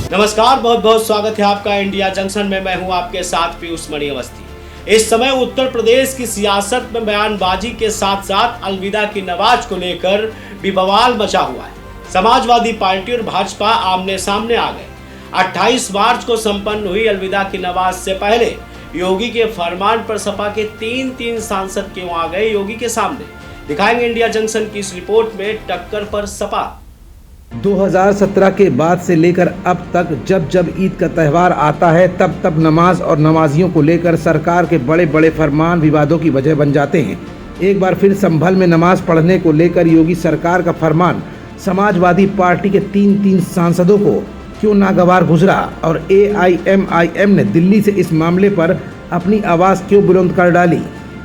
नमस्कार, बहुत बहुत स्वागत है आपका इंडिया जंक्शन में। मैं हूं आपके साथ पीयूष मणि अवस्थी। इस समय उत्तर प्रदेश की सियासत में बयानबाजी के साथ साथ अलविदा की नमाज को लेकर भी बवाल मचा हुआ है। समाजवादी पार्टी और भाजपा आमने सामने आ गए। 28 मार्च को संपन्न हुई अलविदा की नमाज से पहले योगी के फरमान पर सपा के तीन सांसद क्यों आ गए योगी के सामने, दिखाएंगे इंडिया जंक्शन की इस रिपोर्ट में। टक्कर पर सपा। 2017 के बाद से लेकर अब तक जब जब ईद का त्यौहार आता है तब तब नमाज और नमाजियों को लेकर सरकार के बड़े बड़े फरमान विवादों की वजह बन जाते हैं। एक बार फिर संभल में नमाज पढ़ने को लेकर योगी सरकार का फरमान समाजवादी पार्टी के तीन सांसदों को क्यों नागवार गुजरा और AIMIM ने दिल्ली से इस मामले पर अपनी आवाज़ क्यों बुलंद कर डाली।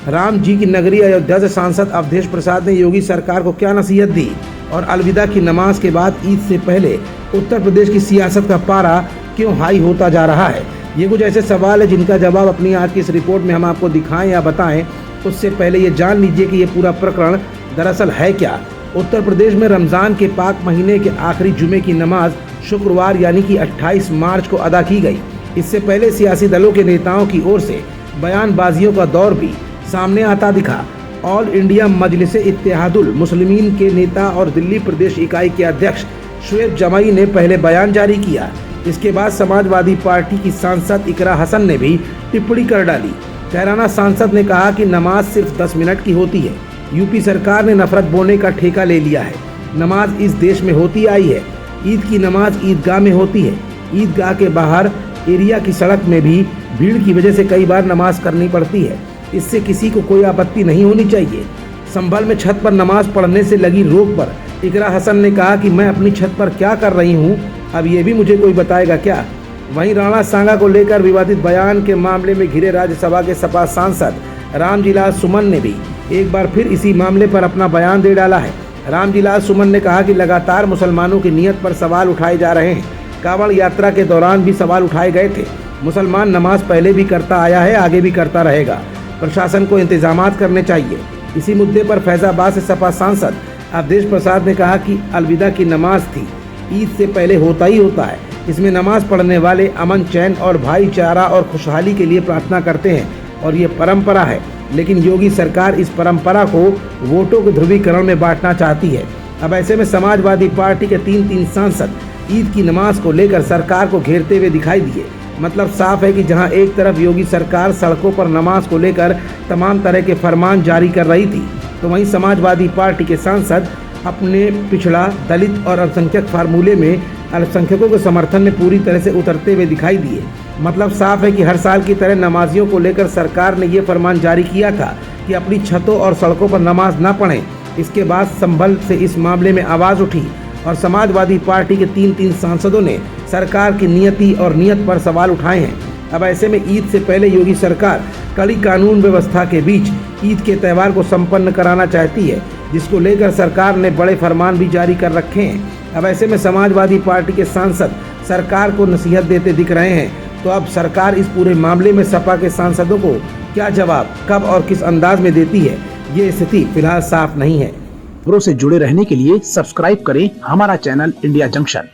राम जी की नगरी अयोध्या से सांसद अवधेश प्रसाद ने योगी सरकार को क्या नसीहत दी और अलविदा की नमाज के बाद ईद से पहले उत्तर प्रदेश की सियासत का पारा क्यों हाई होता जा रहा है। ये कुछ ऐसे सवाल है जिनका जवाब अपनी आज की इस रिपोर्ट में हम आपको दिखाएं या बताएं। उससे पहले ये जान लीजिए कि ये पूरा प्रकरण दरअसल है क्या। उत्तर प्रदेश में रमज़ान के पाक महीने के आखिरी जुमे की नमाज शुक्रवार यानी कि 28 मार्च को अदा की गई। इससे पहले सियासी दलों के नेताओं की ओर से बयानबाजियों का दौर भी सामने आता दिखा। ऑल इंडिया मजलिस इत्तेहादुल मुस्लिमीन के नेता और दिल्ली प्रदेश इकाई के अध्यक्ष शुएब जमाई ने पहले बयान जारी किया। इसके बाद समाजवादी पार्टी की सांसद इकरा हसन ने भी टिप्पणी कर डाली। कैराना सांसद ने कहा कि नमाज सिर्फ 10 मिनट की होती है। यूपी सरकार ने नफरत बोने का ठेका ले लिया है। नमाज इस देश में होती आई है। ईद की नमाज ईदगाह में होती है। ईदगाह के बाहर एरिया की सड़क में भी भीड़ की वजह से कई बार नमाज करनी पड़ती है। इससे किसी को कोई आपत्ति नहीं होनी चाहिए। संभल में छत पर नमाज पढ़ने से लगी रोक पर इकरा हसन ने कहा कि मैं अपनी छत पर क्या कर रही हूँ, अब ये भी मुझे कोई बताएगा क्या। वहीं राणा सांगा को लेकर विवादित बयान के मामले में घिरे राज्यसभा के सपा सांसद रामजीलाल सुमन ने भी एक बार फिर इसी मामले पर अपना बयान दे डाला है। रामजीलाल सुमन ने कहा कि लगातार मुसलमानों की नीयत पर सवाल उठाए जा रहे हैं। कांवड़ यात्रा के दौरान भी सवाल उठाए गए थे। मुसलमान नमाज पहले भी करता आया है, आगे भी करता रहेगा। प्रशासन को इंतजामात करने चाहिए। इसी मुद्दे पर फैजाबाद से सपा सांसद अवधेश प्रसाद ने कहा कि अलविदा की नमाज थी, ईद से पहले होता ही होता है। इसमें नमाज पढ़ने वाले अमन, चैन और भाईचारा और खुशहाली के लिए प्रार्थना करते हैं और ये परंपरा है। लेकिन योगी सरकार इस परंपरा को वोटों के ध्रुवीकरण में बांटना चाहती है। अब ऐसे में समाजवादी पार्टी के तीन सांसद ईद की नमाज को लेकर सरकार को घेरते हुए दिखाई दिए। मतलब साफ है कि जहां एक तरफ योगी सरकार सड़कों पर नमाज को लेकर तमाम तरह के फरमान जारी कर रही थी, तो वहीं समाजवादी पार्टी के सांसद अपने पिछड़ा, दलित और अल्पसंख्यक फार्मूले में अल्पसंख्यकों के समर्थन में पूरी तरह से उतरते हुए दिखाई दिए। मतलब साफ है कि हर साल की तरह नमाजियों को लेकर सरकार ने ये फरमान जारी किया था कि अपनी छतों और सड़कों पर नमाज न पढ़ें। इसके बाद संभल से इस मामले में आवाज़ उठी और समाजवादी पार्टी के तीन सांसदों ने सरकार की नीयति और नीयत पर सवाल उठाए हैं। अब ऐसे में ईद से पहले योगी सरकार कड़ी कानून व्यवस्था के बीच ईद के त्यौहार को संपन्न कराना चाहती है, जिसको लेकर सरकार ने बड़े फरमान भी जारी कर रखे हैं। अब ऐसे में समाजवादी पार्टी के सांसद सरकार को नसीहत देते दिख रहे हैं। तो अब सरकार इस पूरे मामले में सपा के सांसदों को क्या जवाब, कब और किस अंदाज में देती है, ये स्थिति फिलहाल साफ नहीं है। खबरों से जुड़े रहने के लिए सब्सक्राइब करें हमारा चैनल इंडिया जंक्शन।